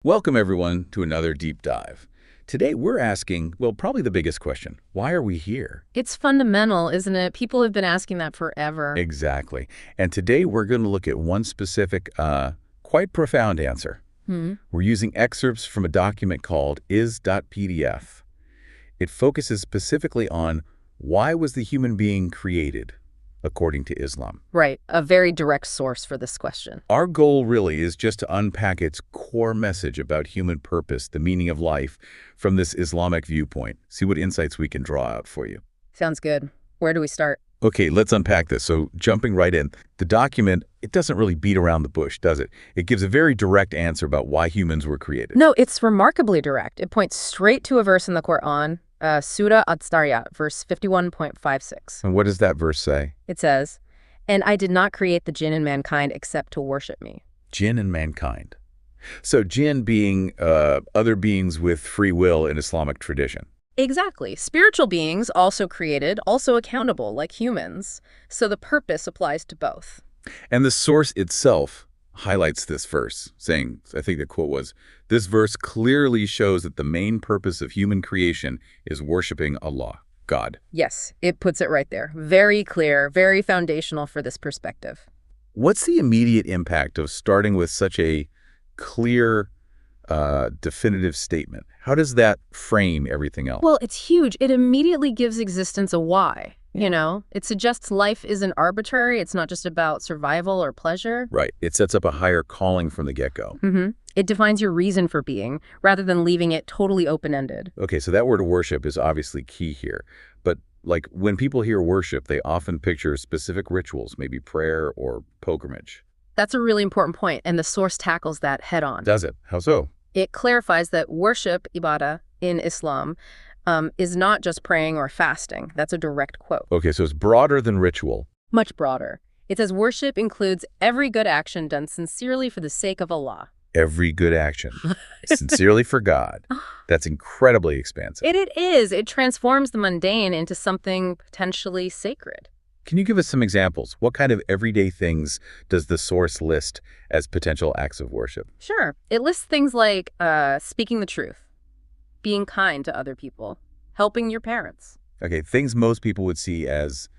Welcome, everyone, to another deep dive. Today, we're asking, well, probably the biggest question. Why are we here? It's fundamental, isn't it? People have been asking that forever. Exactly. And today, we're going to look at one specific, quite profound answer. We're using excerpts from a document called is.pdf. It focuses specifically on why was the human being created, according to Islam. Right, a very direct source for this question. Our goal really is just to unpack its core message about human purpose, the meaning of life, from this Islamic viewpoint. See what insights we can draw out for you. Sounds good. Where do we start? Okay, let's unpack this. So jumping right in, the document, it doesn't really beat around the bush, does it? It gives a very direct answer about why humans were created. No, it's remarkably direct. It points straight to a verse in the Qur'an, Surah Adh-Dhariyat, verse 51.56. And what does that verse say? It says, "And I did not create the jinn and mankind except to worship me." Jinn and mankind. So jinn being other beings with free will in Islamic tradition. Exactly. Spiritual beings also created, also accountable, like humans. So the purpose applies to both. And the source itself highlights this verse, saying, I think the quote was, this verse clearly shows that the main purpose of human creation is worshiping Allah, God. Yes, it puts it right there. Very clear, very foundational for this perspective. What's the immediate impact of starting with such a clear, definitive statement? How does that frame everything else? Well, it's huge. It immediately gives existence a why. You know, it suggests life isn't arbitrary. It's not just about survival or pleasure. Right. It sets up a higher calling from the get-go. It defines your reason for being, rather than leaving it totally open-ended. Okay, so that word worship is obviously key here. But like when people hear worship, they often picture specific rituals, maybe prayer or pilgrimage. That's a really important point, and the source tackles that head-on. Does it? How so? It clarifies that worship, ibadah, in Islam, is not just praying or fasting. That's a direct quote. Okay, so it's broader than ritual. Much broader. It says worship includes every good action done sincerely for the sake of Allah. Every good action, sincerely for God. That's incredibly expansive. It is. It transforms the mundane into something potentially sacred. Can you give us some examples? What kind of everyday things does the source list as potential acts of worship? Sure. It lists things like speaking the truth, being kind to other people, helping your parents. Okay, things most people would see as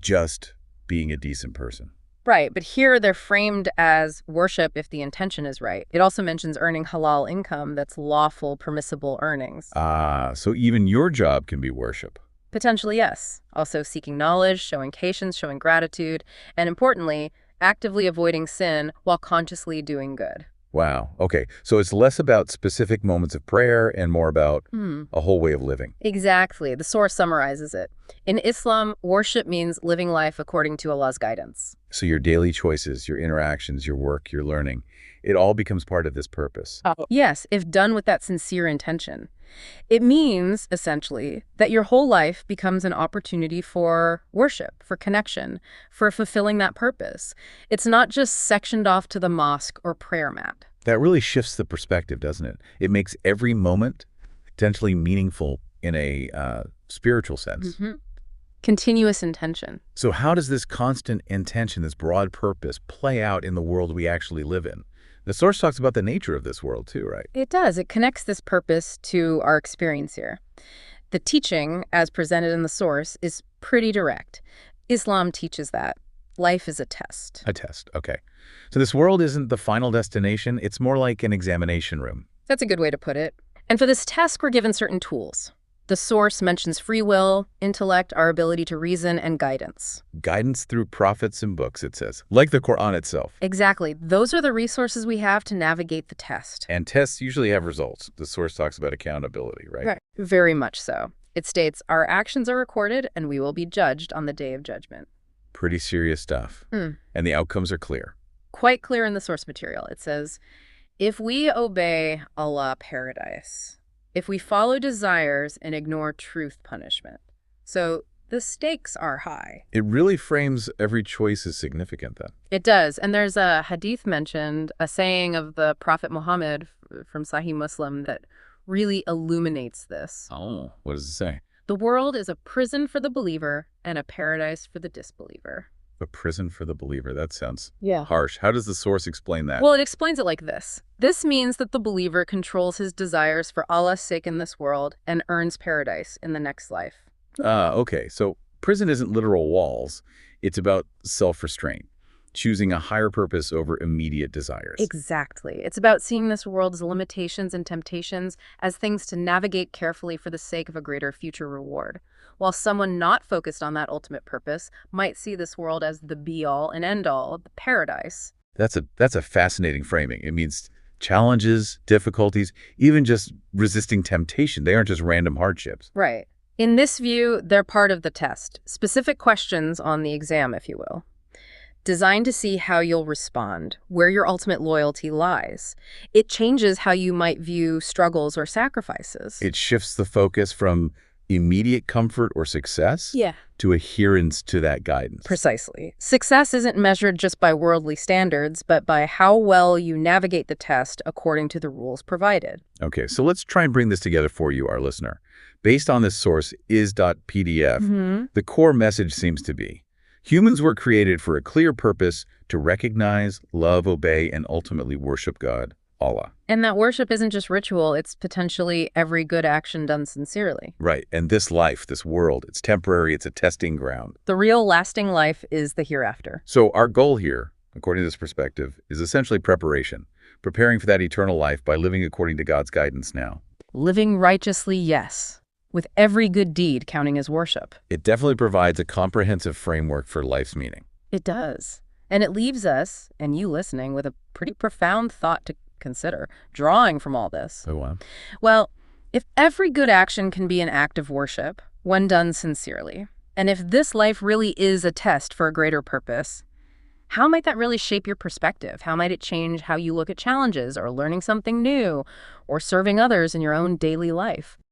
just being a decent person. Right, but here they're framed as worship if the intention is right. It also mentions earning halal income that's lawful, permissible earnings. So even your job can be worship. Potentially, yes. Also seeking knowledge, showing patience, showing gratitude, and importantly, actively avoiding sin while consciously doing good. Wow. Okay, so it's less about specific moments of prayer and more about a whole way of living. Exactly. The source summarizes it. In Islam, worship means living life according to Allah's guidance. So your daily choices, your interactions, your work, your learning, it all becomes part of this purpose. Yes, if done with that sincere intention. It means, essentially, that your whole life becomes an opportunity for worship, for connection, for fulfilling that purpose. It's not just sectioned off to the mosque or prayer mat. That really shifts the perspective, doesn't it? It makes every moment potentially meaningful in a spiritual sense. Continuous intention. So how does this constant intention, this broad purpose, play out in the world we actually live in? The source talks about the nature of this world too, right? It does. It connects this purpose to our experience here. The teaching, as presented in the source, is pretty direct. Islam teaches that life is a test. A test, okay. So this world isn't the final destination, it's more like an examination room. That's a good way to put it. And for this test, we're given certain tools. The source mentions free will, intellect, our ability to reason, and guidance. Guidance through prophets and books, it says, like the Qur'an itself. Exactly. Those are the resources we have to navigate the test. And tests usually have results. The source talks about accountability, right? Right. Very much so. It states, our actions are recorded and we will be judged on the day of judgment. Pretty serious stuff. And the outcomes are clear. Quite clear in the source material. It says, if we obey Allah, paradise. If we follow desires and ignore truth, punishment. So the stakes are high. It really frames every choice as significant then. It does. And there's a hadith mentioned, a saying of the Prophet Muhammad from Sahih Muslim that really illuminates this. Oh, what does it say? The world is a prison for the believer and a paradise for the disbeliever. A prison for the believer. That sounds Yeah. harsh. How does the source explain that? Well, it explains it like this. This means that the believer controls his desires for Allah's sake in this world and earns paradise in the next life. Okay. So prison isn't literal walls. It's about self-restraint, choosing a higher purpose over immediate desires. Exactly. It's about seeing this world's limitations and temptations as things to navigate carefully for the sake of a greater future reward. While someone not focused on that ultimate purpose might see this world as the be-all and end-all, the paradise. That's a fascinating framing. It means challenges, difficulties, even just resisting temptation. They aren't just random hardships. Right. In this view, they're part of the test, specific questions on the exam, if you will, designed to see how you'll respond, where your ultimate loyalty lies. It changes how you might view struggles or sacrifices. It shifts the focus from immediate comfort or success Yeah. to adherence to that guidance. Precisely. Success isn't measured just by worldly standards, but by how well you navigate the test according to the rules provided. Okay, so let's try and bring this together for you, our listener. Based on this source, is.pdf, the core message seems to be, humans were created for a clear purpose to recognize, love, obey, and ultimately worship God, Allah. And that worship isn't just ritual, it's potentially every good action done sincerely. Right, and this life, this world, it's temporary, it's a testing ground. The real lasting life is the hereafter. So our goal here, according to this perspective, is essentially preparation, preparing for that eternal life by living according to God's guidance now. Living righteously, yes, with every good deed counting as worship. It definitely provides a comprehensive framework for life's meaning. It does. And it leaves us, and you listening, with a pretty profound thought to consider, drawing from all this. Oh, wow. Well, if every good action can be an act of worship, when done sincerely, and if this life really is a test for a greater purpose, how might that really shape your perspective? How might it change how you look at challenges or learning something new or serving others in your own daily life?